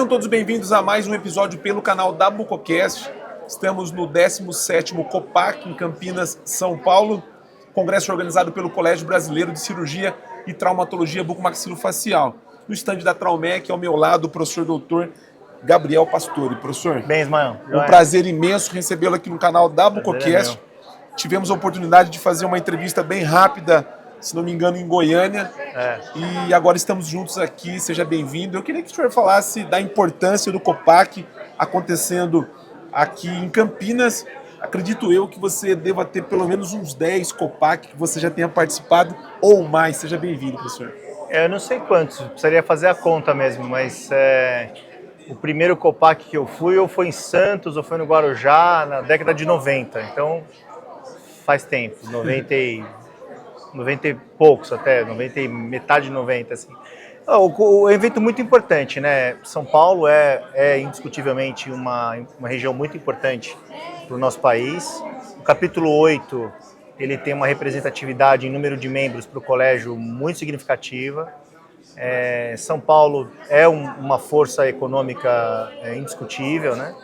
Sejam todos bem-vindos a mais um episódio pelo canal da Bucocast. Estamos no 17º COPAC em Campinas, São Paulo, congresso organizado pelo Colégio Brasileiro de Cirurgia e Traumatologia Bucomaxilofacial. No estande da Traumec, ao meu lado, o professor doutor Gabriel Pastore. Professor, bem, Ismael. Um prazer imenso recebê-lo aqui no canal da Bucocast. Tivemos a oportunidade de fazer uma entrevista bem rápida, se não me engano, em Goiânia. E agora estamos juntos aqui, seja bem-vindo. Eu queria que o senhor falasse da importância do COPAC acontecendo aqui em Campinas. Acredito eu que você deva ter pelo menos uns 10 COPAC que você já tenha participado ou mais. Seja bem-vindo, professor. Eu não sei quantos, precisaria fazer a conta mesmo, mas o primeiro COPAC que eu fui, ou foi em Santos, ou foi no Guarujá, na década de 90. Então, faz tempo, 90 e poucos até, 90 e metade de 90, assim. O evento muito importante, né? São Paulo é indiscutivelmente uma região muito importante para o nosso país. O capítulo 8, ele tem uma representatividade em número de membros para o colégio muito significativa. São Paulo é uma força econômica indiscutível, né?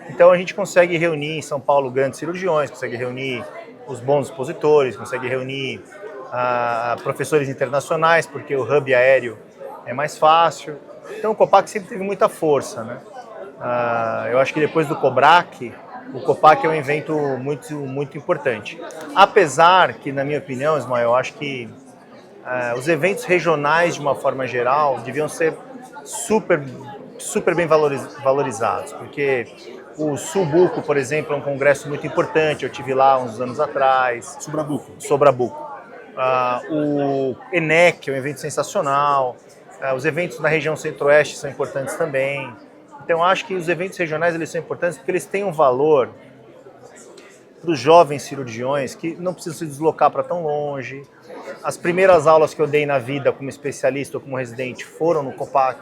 Então a gente consegue reunir em São Paulo grandes cirurgiões, consegue reunir os bons expositores, consegue reunir professores internacionais, porque o hub aéreo é mais fácil. Então o COPAC sempre teve muita força, né? Eu acho que depois do COBRAC, o COPAC é um evento muito, muito importante. Apesar que, na minha opinião, Ismael, eu acho que os eventos regionais, de uma forma geral, deviam ser super bem valorizados, porque o Sul-Buco, por exemplo, é um congresso muito importante, eu estive lá uns anos atrás. Sobrabuco. O ENEC é um evento sensacional, os eventos na região centro-oeste são importantes também. Então, eu acho que os eventos regionais eles são importantes porque eles têm um valor para os jovens cirurgiões que não precisam se deslocar para tão longe. As primeiras aulas que eu dei na vida como especialista ou como residente foram no COPAC.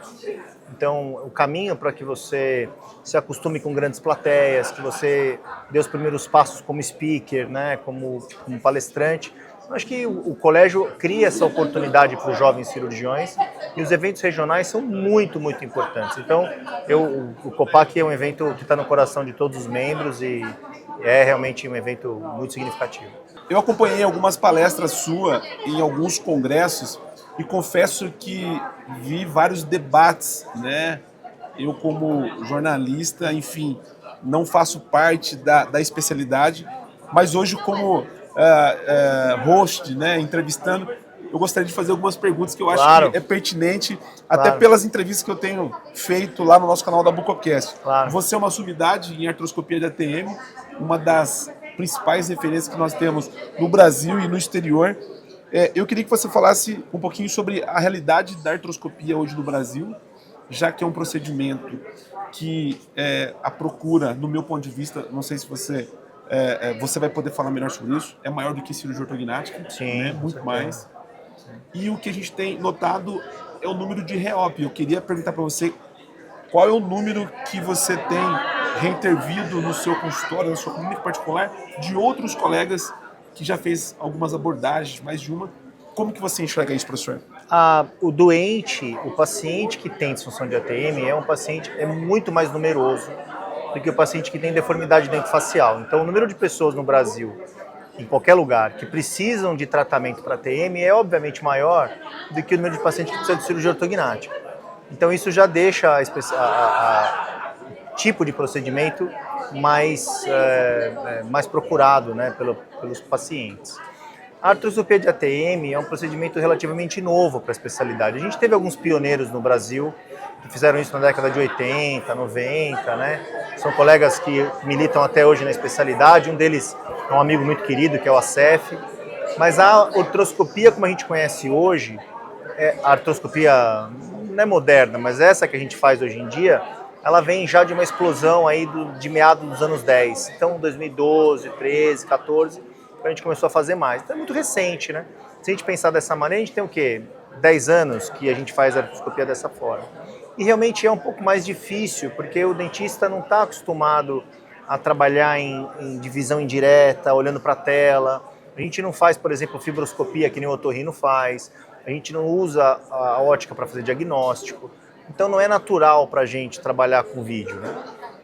Então, o caminho para que você se acostume com grandes plateias, que você dê os primeiros passos como speaker, né, como palestrante. Eu acho que o colégio cria essa oportunidade para os jovens cirurgiões e os eventos regionais são muito, muito importantes. Então, o COPAC é um evento que está no coração de todos os membros e é realmente um evento muito significativo. Eu acompanhei algumas palestras suas em alguns congressos e confesso que vi vários debates, né? Eu, como jornalista, enfim, não faço parte da especialidade, mas hoje, como host, né, entrevistando, eu gostaria de fazer algumas perguntas que eu acho que é pertinente, até pelas entrevistas que eu tenho feito lá no nosso canal da Bucocast. Você é uma sumidade em artroscopia de ATM, uma das principais referências que nós temos no Brasil e no exterior. Eu queria que você falasse um pouquinho sobre a realidade da artroscopia hoje no Brasil, já que é um procedimento que a procura, no meu ponto de vista, não sei se você vai poder falar melhor sobre isso, é maior do que cirurgia ortognática, né? Muito mais. E o que a gente tem notado é o número de reop. Eu queria perguntar para você qual é o número que você tem reintervido no seu consultório, na sua clínica particular, de outros colegas que já fez algumas abordagens, mais de uma. Como que você enxerga isso, professor? O doente, o paciente que tem disfunção de ATM é muito mais numeroso do que o paciente que tem deformidade dentofacial. Então, o número de pessoas no Brasil, em qualquer lugar, que precisam de tratamento para ATM é obviamente maior do que o número de pacientes que precisam de cirurgia ortognática. Então, isso já deixa o tipo de procedimento mais procurado, né, pelos pacientes. A artroscopia de ATM é um procedimento relativamente novo para a especialidade. A gente teve alguns pioneiros no Brasil que fizeram isso na década de 80, 90, né? São colegas que militam até hoje na especialidade. Um deles é um amigo muito querido, que é o Acef. Mas a artroscopia, como a gente conhece hoje, a artroscopia não é moderna, mas essa que a gente faz hoje em dia, ela vem já de uma explosão aí de meados dos anos 10. Então, 2012, 13, 14... a gente começou a fazer mais. Então é muito recente, né? Se a gente pensar dessa maneira, a gente tem o quê? 10 anos que a gente faz a artroscopia dessa forma. E realmente é um pouco mais difícil, porque o dentista não está acostumado a trabalhar em divisão indireta, olhando para a tela. A gente não faz, por exemplo, fibroscopia, que nem o otorrino faz. A gente não usa a ótica para fazer diagnóstico. Então não é natural para a gente trabalhar com vídeo, né?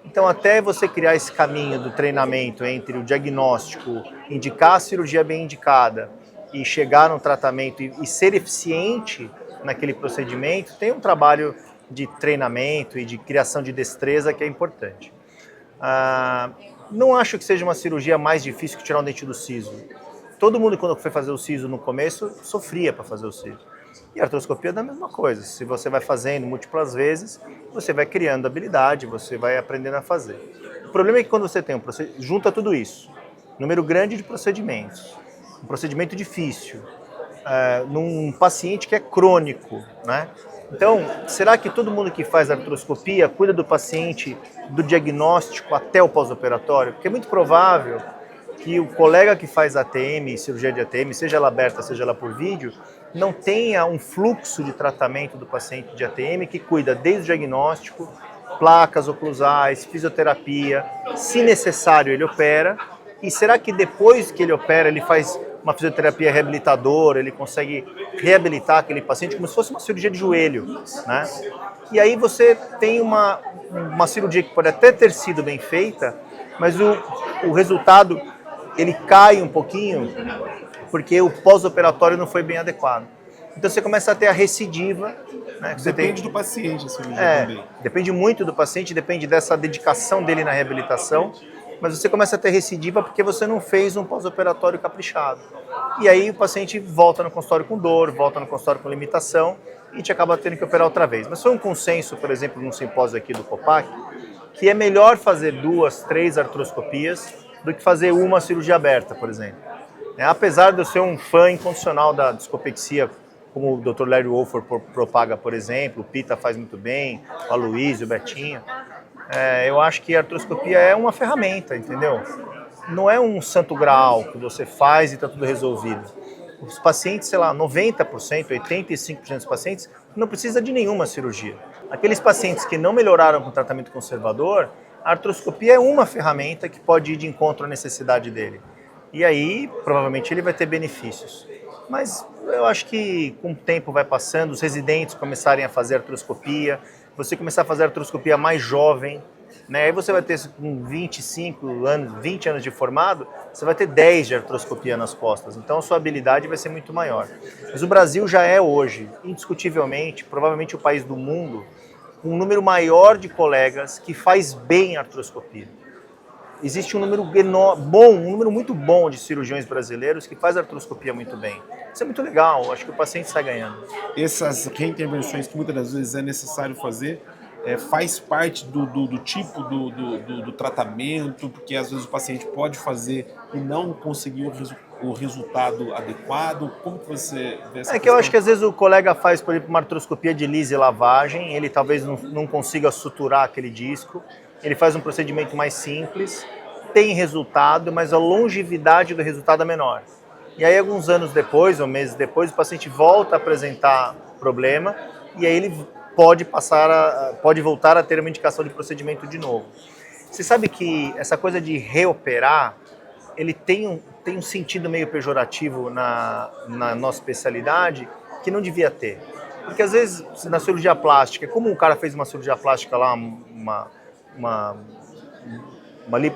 Então até você criar esse caminho do treinamento entre o diagnóstico, indicar a cirurgia bem indicada e chegar no tratamento e ser eficiente naquele procedimento, tem um trabalho de treinamento e de criação de destreza que é importante. Não acho que seja uma cirurgia mais difícil que tirar um dente do siso. Todo mundo, quando foi fazer o siso no começo, sofria para fazer o siso. E a artroscopia é da mesma coisa. Se você vai fazendo múltiplas vezes, você vai criando habilidade, você vai aprendendo a fazer. O problema é que quando você tem junta tudo isso, número grande de procedimentos, um procedimento difícil, num paciente que é crônico, né? Então, será que todo mundo que faz artroscopia cuida do paciente do diagnóstico até o pós-operatório? Porque é muito provável que o colega que faz ATM, cirurgia de ATM, seja ela aberta, seja ela por vídeo, não tenha um fluxo de tratamento do paciente de ATM que cuida desde o diagnóstico, placas oclusais, fisioterapia, se necessário ele opera, e será que depois que ele opera ele faz uma fisioterapia reabilitadora, ele consegue reabilitar aquele paciente como se fosse uma cirurgia de joelho, né? E aí você tem uma cirurgia que pode até ter sido bem feita, mas o resultado ele cai um pouquinho porque o pós-operatório não foi bem adequado. Então você começa a ter a recidiva. Né, depende do paciente a cirurgia também. Depende muito do paciente, depende dessa dedicação dele na reabilitação, mas você começa a ter recidiva porque você não fez um pós-operatório caprichado. E aí o paciente volta no consultório com dor, volta no consultório com limitação e a gente acaba tendo que operar outra vez. Mas foi um consenso, por exemplo, num simpósio aqui do COPAC, que é melhor fazer 2, 3 artroscopias do que fazer uma cirurgia aberta, por exemplo. Apesar de eu ser um fã incondicional da discopexia, como o Dr. Larry Wolfer propaga, por exemplo, o Pita faz muito bem, o Aloysio, o Betinho, eu acho que a artroscopia é uma ferramenta, entendeu? Não é um santo graal que você faz e está tudo resolvido. Os pacientes, sei lá, 90%, 85% dos pacientes não precisa de nenhuma cirurgia. Aqueles pacientes que não melhoraram com tratamento conservador, a artroscopia é uma ferramenta que pode ir de encontro à necessidade dele. E aí, provavelmente, ele vai ter benefícios. Mas eu acho que com o tempo vai passando, os residentes começarem a fazer artroscopia, você começar a fazer artroscopia mais jovem, né? Aí você vai ter com 25 anos, 20 anos de formado, você vai ter 10 de artroscopia nas costas. Então a sua habilidade vai ser muito maior. Mas o Brasil já é hoje, indiscutivelmente, provavelmente o país do mundo, com um número maior de colegas que faz bem artroscopia. Existe um número um número muito bom de cirurgiões brasileiros que faz artroscopia muito bem. Isso é muito legal, acho que o paciente está ganhando. Essas reintervenções que muitas das vezes é necessário fazer, faz parte do tipo do tratamento, porque às vezes o paciente pode fazer e não conseguir o resultado adequado. Como que você vê essa questão? Que eu acho que às vezes o colega faz, por exemplo, uma artroscopia de lise e lavagem, ele talvez não consiga suturar aquele disco, ele faz um procedimento mais simples, tem resultado, mas a longevidade do resultado é menor. E aí alguns anos depois, ou meses depois, o paciente volta a apresentar problema e aí ele pode voltar a ter uma indicação de procedimento de novo. Você sabe que essa coisa de reoperar, ele tem um sentido meio pejorativo na nossa especialidade que não devia ter. Porque às vezes na cirurgia plástica, como um cara fez uma cirurgia plástica lá, uma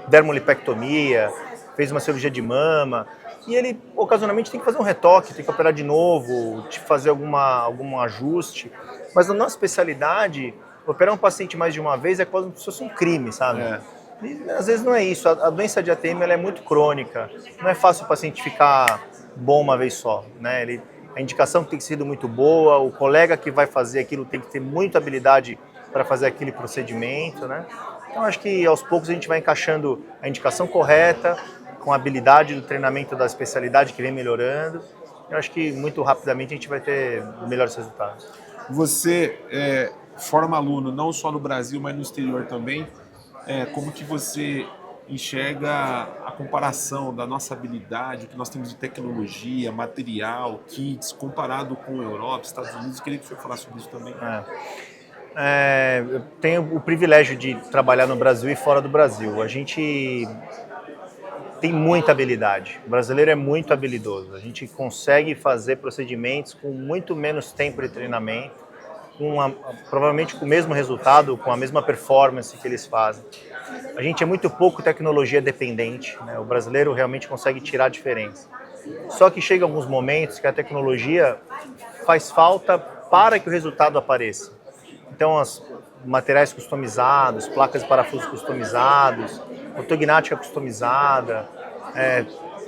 dermolipectomia, fez uma cirurgia de mama, e ele ocasionalmente tem que fazer um retoque, tem que operar de novo, fazer algum ajuste. Mas na nossa especialidade, operar um paciente mais de uma vez é quase como se fosse um crime, sabe? E, às vezes não é isso. A doença de ATM ela é muito crônica. Não é fácil o paciente ficar bom uma vez só, né? A indicação tem que ser muito boa, o colega que vai fazer aquilo tem que ter muita habilidade para fazer aquele procedimento, né? Então acho que aos poucos a gente vai encaixando a indicação correta, com a habilidade do treinamento da especialidade que vem melhorando. Eu acho que muito rapidamente a gente vai ter melhores resultados. Você forma aluno não só no Brasil, mas no exterior também. Como que você enxerga a comparação da nossa habilidade, o que nós temos de tecnologia, material, kits, comparado com a Europa, Estados Unidos? Eu queria que você falasse sobre isso também. Eu tenho o privilégio de trabalhar no Brasil e fora do Brasil. A gente tem muita habilidade. O brasileiro é muito habilidoso. A gente consegue fazer procedimentos com muito menos tempo de treinamento. provavelmente com o mesmo resultado, com a mesma performance que eles fazem. A gente é muito pouco tecnologia dependente, né? O brasileiro realmente consegue tirar a diferença. Só que chega alguns momentos que a tecnologia faz falta para que o resultado apareça. Então, os materiais customizados, placas de parafuso customizados, ortognática customizada,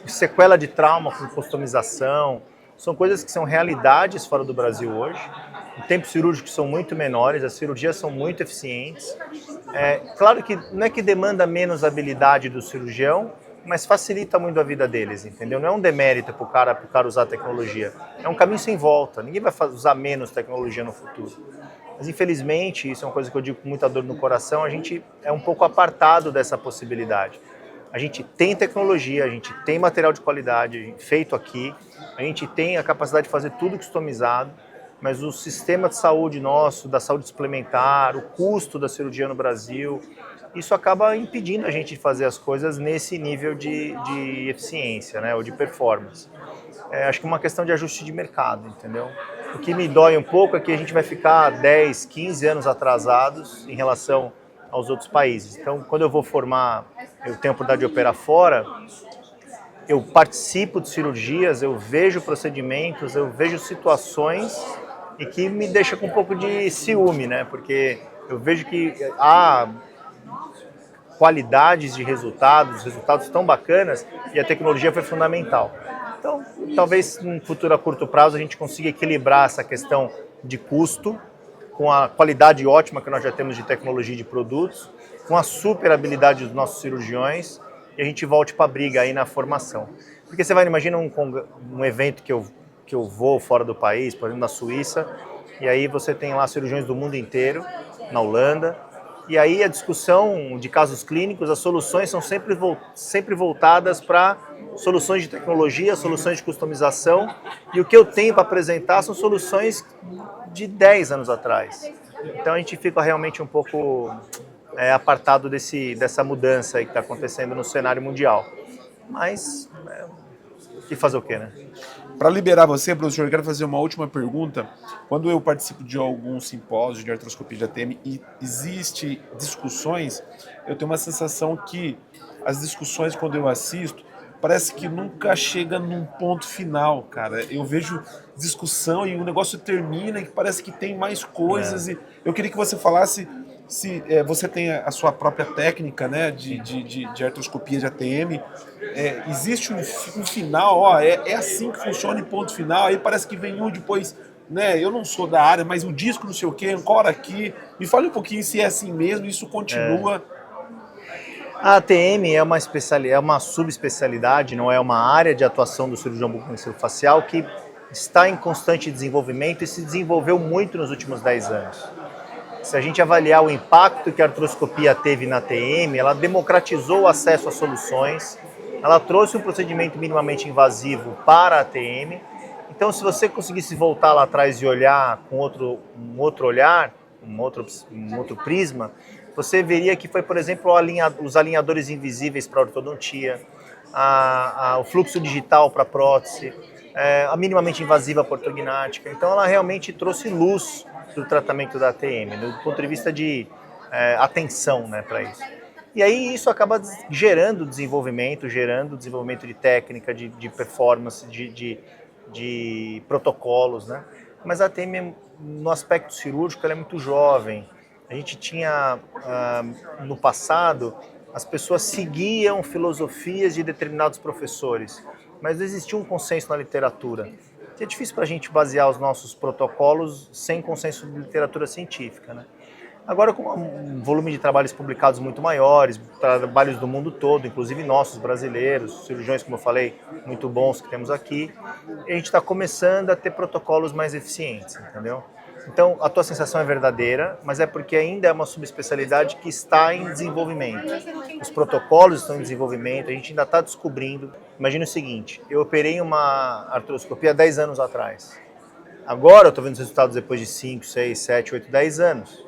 sequela de trauma com customização, são coisas que são realidades fora do Brasil hoje. Os tempos cirúrgicos são muito menores, as cirurgias são muito eficientes. Claro que não é que demanda menos habilidade do cirurgião, mas facilita muito a vida deles, entendeu? Não é um demérito para o cara usar a tecnologia. É um caminho sem volta. Ninguém vai usar menos tecnologia no futuro. Mas, infelizmente, isso é uma coisa que eu digo com muita dor no coração, a gente é um pouco apartado dessa possibilidade. A gente tem tecnologia, a gente tem material de qualidade feito aqui, a gente tem a capacidade de fazer tudo customizado, mas o sistema de saúde nosso, da saúde suplementar, o custo da cirurgia no Brasil, isso acaba impedindo a gente de fazer as coisas nesse nível de eficiência, né, ou de performance. Acho que é uma questão de ajuste de mercado, entendeu? O que me dói um pouco é que a gente vai ficar 10, 15 anos atrasados em relação aos outros países. Então, quando eu vou formar, eu tenho a oportunidade de operar fora, eu participo de cirurgias, eu vejo procedimentos, eu vejo situações e que me deixa com um pouco de ciúme, né? Porque eu vejo que há qualidades de resultados tão bacanas e a tecnologia foi fundamental. Então, talvez num futuro a curto prazo a gente consiga equilibrar essa questão de custo com a qualidade ótima que nós já temos de tecnologia e de produtos, com a super habilidade dos nossos cirurgiões e a gente volte para a briga aí na formação. Porque você vai imaginar um evento que eu vou fora do país, por exemplo, na Suíça, e aí você tem lá cirurgiões do mundo inteiro, na Holanda, e aí a discussão de casos clínicos, as soluções são sempre voltadas para soluções de tecnologia, soluções de customização, e o que eu tenho para apresentar são soluções de 10 anos atrás. Então a gente fica realmente um pouco apartado dessa mudança aí que está acontecendo no cenário mundial. Mas, que fazer o quê, né? Para liberar você, professor, eu quero fazer uma última pergunta. Quando eu participo de algum simpósio de artroscopia de ATM e existe discussões, eu tenho uma sensação que as discussões, quando eu assisto, parece que nunca chega num ponto final, cara. Eu vejo discussão e o negócio termina e parece que tem mais coisas. E eu queria que você falasse se você tem a sua própria técnica, né, de artroscopia de ATM. Existe um final, ó, é assim que funciona em ponto final, aí parece que vem um depois, né, eu não sou da área, mas o disco não sei o que, ancora aqui. Me fale um pouquinho se é assim mesmo, isso continua. A ATM é uma subespecialidade, não é uma área de atuação do cirurgião bucomaxilofacial que está em constante desenvolvimento e se desenvolveu muito nos últimos 10 anos. Se a gente avaliar o impacto que a artroscopia teve na ATM, ela democratizou o acesso às soluções, ela trouxe um procedimento minimamente invasivo para a ATM. Então, se você conseguisse voltar lá atrás e olhar com um outro prisma, você veria que foi, por exemplo, os alinhadores invisíveis para a ortodontia, o fluxo digital para a prótese, a minimamente invasiva para a ortognática. Então, ela realmente trouxe luz do tratamento da ATM, do ponto de vista de atenção, né, para isso. E aí isso acaba gerando desenvolvimento de técnica, de performance, de protocolos, né? Mas a ATM, no aspecto cirúrgico, ela é muito jovem. A gente tinha, no passado, as pessoas seguiam filosofias de determinados professores, mas não existia um consenso na literatura. É difícil para a gente basear os nossos protocolos sem consenso de literatura científica, né? Agora, com um volume de trabalhos publicados muito maiores, trabalhos do mundo todo, inclusive nossos brasileiros, cirurgiões, como eu falei, muito bons que temos aqui, a gente está começando a ter protocolos mais eficientes, entendeu? Então, a tua sensação é verdadeira, mas é porque ainda é uma subespecialidade que está em desenvolvimento. Os protocolos estão em desenvolvimento, a gente ainda está descobrindo. Imagina o seguinte, eu operei uma artroscopia há 10 anos atrás. Agora eu estou vendo os resultados depois de 5, 6, 7, 8, 10 anos.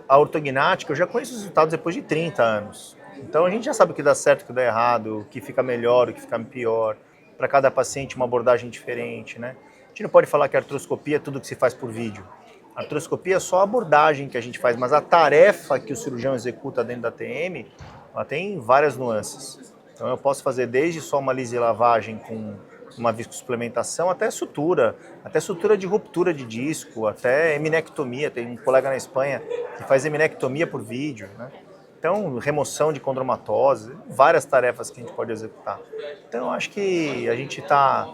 A ortognática eu já conheço os resultados depois de 30 anos. Então a gente já sabe o que dá certo, o que dá errado, o que fica melhor, o que fica pior. Para cada paciente uma abordagem diferente, né? A gente não pode falar que a artroscopia é tudo que se faz por vídeo. Artroscopia é só a abordagem que a gente faz, mas a tarefa que o cirurgião executa dentro da TM, ela tem várias nuances. Então eu posso fazer desde só uma lise lavagem com uma viscosuplementação até sutura de ruptura de disco, até eminectomia. Tem um colega na Espanha que faz eminectomia por vídeo, né? Então, remoção de condromatose, várias tarefas que a gente pode executar. Então, eu acho que a gente está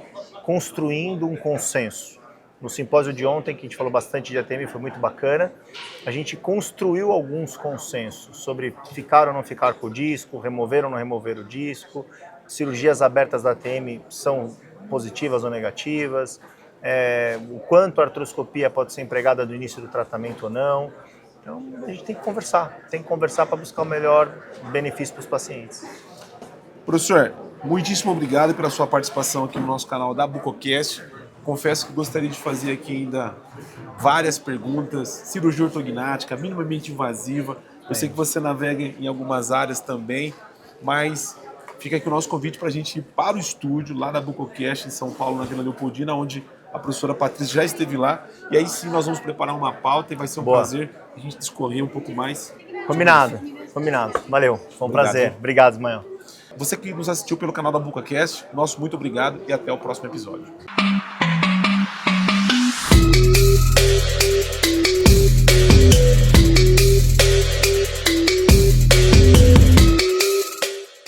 construindo um consenso. No simpósio de ontem, que a gente falou bastante de ATM, foi muito bacana, a gente construiu alguns consensos sobre ficar ou não ficar com o disco, remover ou não remover o disco, cirurgias abertas da ATM são positivas ou negativas, o quanto a artroscopia pode ser empregada no início do tratamento ou não. Então, a gente tem que conversar para buscar o melhor benefício para os pacientes. Professor, muitíssimo obrigado pela sua participação aqui no nosso canal da Bucocast. Confesso que gostaria de fazer aqui ainda várias perguntas, cirurgia ortognática, minimamente invasiva. Eu sei que você navega em algumas áreas também, mas fica aqui o nosso convite para a gente ir para o estúdio, lá da Bucocast, em São Paulo, na Vila Leopoldina, onde a professora Patrícia já esteve lá. E aí sim nós vamos preparar uma pauta e vai ser um prazer a gente discorrer um pouco mais. Combinado. Valeu, foi um prazer. Obrigado, Ismael. Você que nos assistiu pelo canal da Bucocast, nosso muito obrigado e até o próximo episódio.